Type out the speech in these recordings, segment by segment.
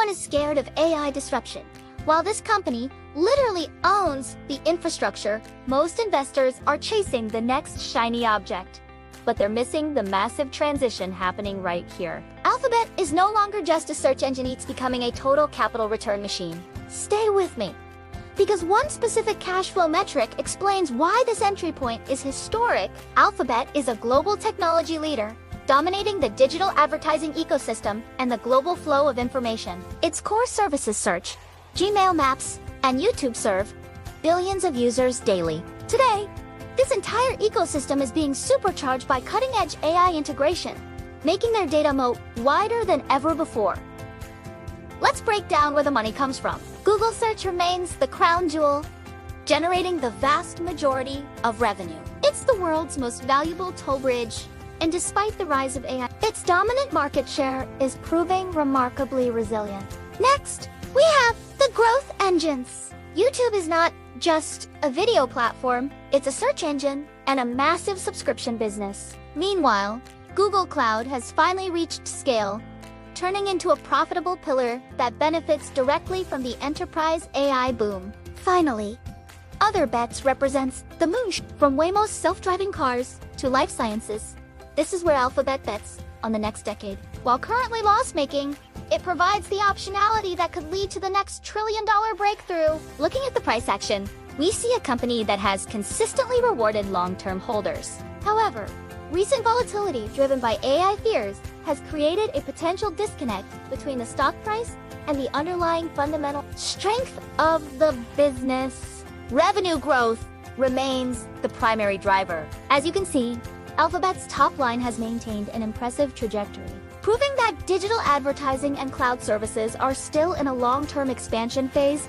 everyone is scared of AI disruption. While this company literally owns the infrastructure, most investors are chasing the next shiny object. But they're missing the massive transition happening right here. Alphabet is no longer just a search engine, it's becoming a total capital return machine. Stay with me, because one specific cash flow metric explains why this entry point is historic. Alphabet is a global technology leader, dominating the digital advertising ecosystem and the global flow of information. Its core services search, Gmail, Maps, and YouTube serve billions of users daily. Today, this entire ecosystem is being supercharged by cutting-edge AI integration, making their data moat wider than ever before. Let's break down where the money comes from. Google search remains the crown jewel, generating the vast majority of revenue. It's the world's most valuable toll bridge, and despite the rise of AI, its dominant market share is proving remarkably resilient. Next, we have the growth engines. YouTube is not just a video platform, it's a search engine and a massive subscription business. Meanwhile, Google Cloud has finally reached scale, turning into a profitable pillar that benefits directly from the enterprise AI boom. Finally, other bets represents the moon. From Waymo's self-driving cars to life sciences, this is where Alphabet bets on the next decade. While currently loss-making, it provides the optionality that could lead to the next trillion-dollar breakthrough. Looking at the price action, we see a company that has consistently rewarded long-term holders. However, recent volatility driven by AI fears has created a potential disconnect between the stock price and the underlying fundamental strength of the business. Revenue growth remains the primary driver. As you can see, Alphabet's top line has maintained an impressive trajectory, proving that digital advertising and cloud services are still in a long-term expansion phase.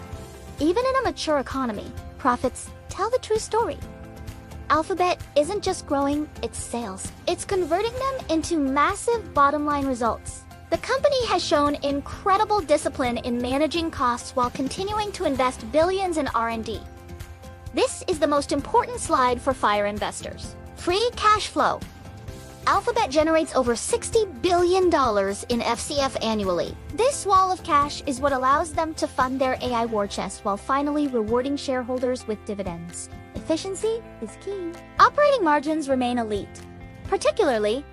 Even in a mature economy, profits tell the true story. Alphabet isn't just growing its sales, it's converting them into massive bottom-line results. The company has shown incredible discipline in managing costs while continuing to invest billions in R&D. This is the most important slide for FIRE investors. Free cash flow. Alphabet generates over $60 billion in FCF annually. This wall of cash is what allows them to fund their AI war chest while finally rewarding shareholders with dividends. Efficiency is key. Operating margins remain elite, particularly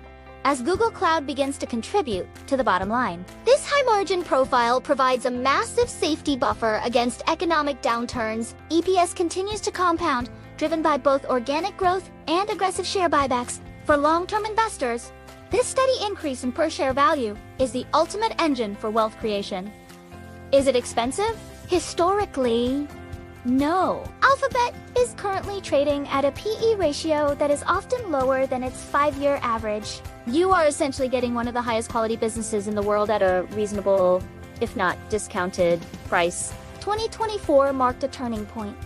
as Google Cloud begins to contribute to the bottom line. This high-margin profile provides a massive safety buffer against economic downturns. EPS continues to compound, driven by both organic growth and aggressive share buybacks. For long-term investors, this steady increase in per-share value is the ultimate engine for wealth creation. Is it expensive? Historically, no. Alphabet is currently trading at a PE ratio that is often lower than its 5-year average. You are essentially getting one of the highest quality businesses in the world at a reasonable, if not discounted, price. 2024 marked a turning point.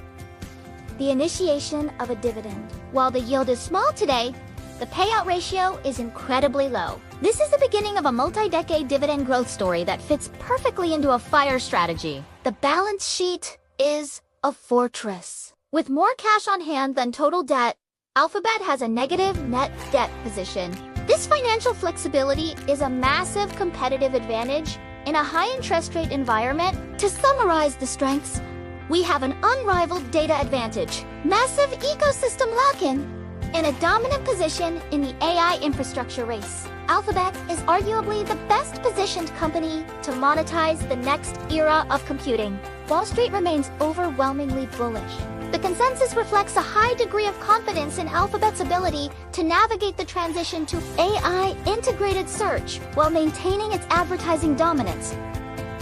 The initiation of a dividend. While the yield is small today, the payout ratio is incredibly low. This is the beginning of a multi-decade dividend growth story that fits perfectly into a FIRE strategy. The balance sheet is a fortress. With more cash on hand than total debt, Alphabet has a negative net debt position. This financial flexibility is a massive competitive advantage in a high-interest rate environment. To summarize the strengths, we have an unrivaled data advantage, massive ecosystem lock-in, and a dominant position in the AI infrastructure race. Alphabet is arguably the best-positioned company to monetize the next era of computing. Wall Street remains overwhelmingly bullish. The consensus reflects a high degree of confidence in Alphabet's ability to navigate the transition to AI-integrated search while maintaining its advertising dominance.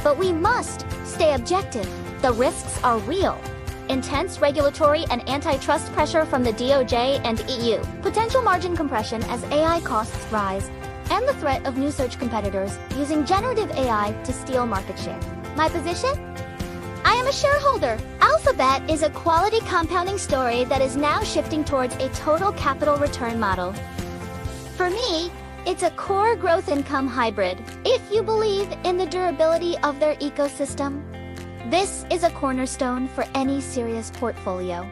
But we must stay objective. The risks are real. Intense regulatory and antitrust pressure from the DOJ and EU, potential margin compression as AI costs rise, and the threat of new search competitors using generative AI to steal market share. My position? I am a shareholder. Alphabet is a quality compounding story that is now shifting towards a total capital return model. For me, it's a core growth income hybrid. If you believe in the durability of their ecosystem, this is a cornerstone for any serious portfolio.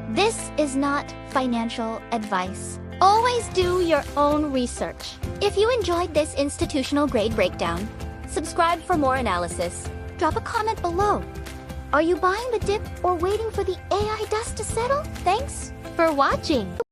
This is not financial advice. Always do your own research. If you enjoyed this institutional grade breakdown, Subscribe for more analysis. Drop a comment below. Are you buying the dip or waiting for the AI dust to settle? Thanks for watching.